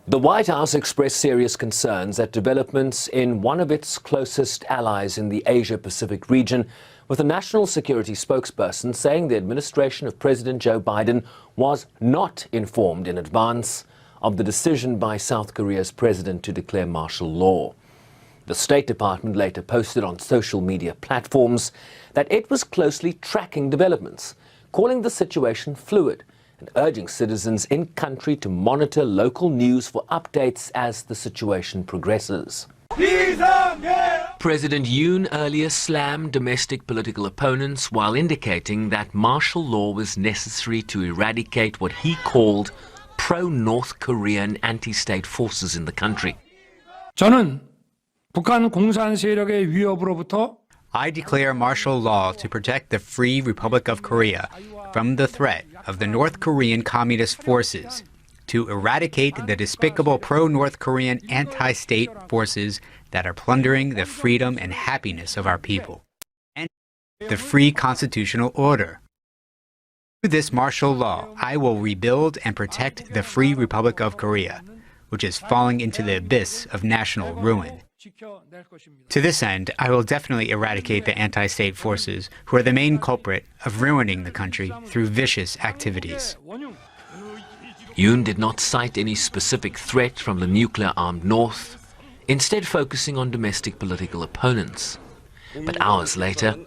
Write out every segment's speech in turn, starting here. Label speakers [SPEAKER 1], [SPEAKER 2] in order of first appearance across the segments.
[SPEAKER 1] The White House expressed serious concerns at developments in one of its closest allies in the Asia-Pacific region, with a national security spokesperson saying the administration of President Joe Biden was not informed in advance of the decision by South Korea's president to declare martial law. The State Department later posted on social media platforms that it was closely tracking developments, calling the situation fluid and urging citizens in country to monitor local news for updates as the situation progresses. President Yoon earlier slammed domestic political opponents while indicating that martial law was necessary to eradicate what he called pro-North Korean anti-state forces in the country.
[SPEAKER 2] 저는 북한 공산 세력의 위협으로부터
[SPEAKER 3] I declare martial law to protect the Free Republic of Korea from the threat of the North Korean Communist forces, to eradicate the despicable pro-North Korean anti-state forces that are plundering the freedom and happiness of our people, and the free constitutional order. Through this martial law, I will rebuild and protect the Free Republic of Korea, which is falling into the abyss of national ruin. To this end, I will definitely eradicate the anti-state forces who are the main culprit of ruining the country through vicious activities.
[SPEAKER 1] Yoon did not cite any specific threat from the nuclear-armed North, instead focusing on domestic political opponents. But hours later,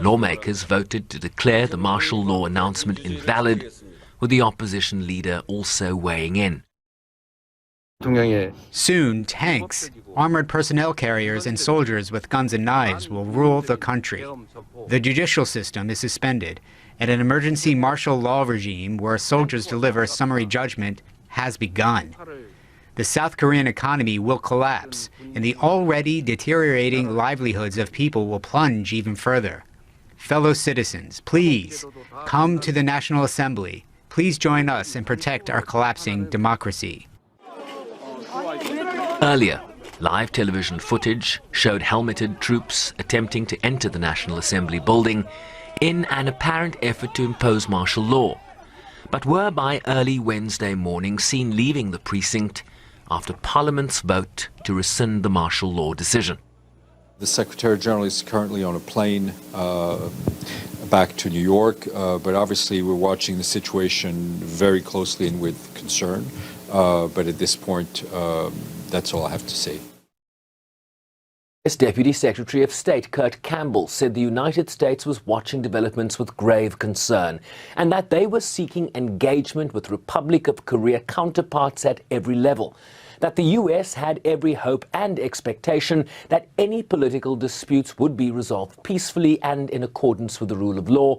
[SPEAKER 1] lawmakers voted to declare the martial law announcement invalid, with the opposition leader also weighing in.
[SPEAKER 3] Soon, tanks, armored personnel carriers, and soldiers with guns and knives will rule the country. The judicial system is suspended, and an emergency martial law regime where soldiers deliver summary judgment has begun. The South Korean economy will collapse, and the already deteriorating livelihoods of people will plunge even further. Fellow citizens, please come to the National Assembly. Please join us and protect our collapsing democracy.
[SPEAKER 1] Earlier, live television footage showed helmeted troops attempting to enter the National Assembly building in an apparent effort to impose martial law, but were by early Wednesday morning seen leaving the precinct after Parliament's vote to rescind the martial law decision.
[SPEAKER 4] The Secretary General is currently on a plane back to New York, but obviously we're watching the situation very closely and with concern. But at this point, that's all I have to say.
[SPEAKER 1] Deputy Secretary of State Kurt Campbell said the United States was watching developments with grave concern and that they were seeking engagement with Republic of Korea counterparts at every level, that the US had every hope and expectation that any political disputes would be resolved peacefully and in accordance with the rule of law,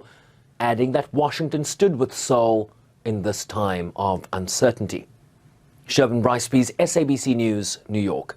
[SPEAKER 1] adding that Washington stood with Seoul in this time of uncertainty. Shervin Bryce-Pease, SABC News, New York.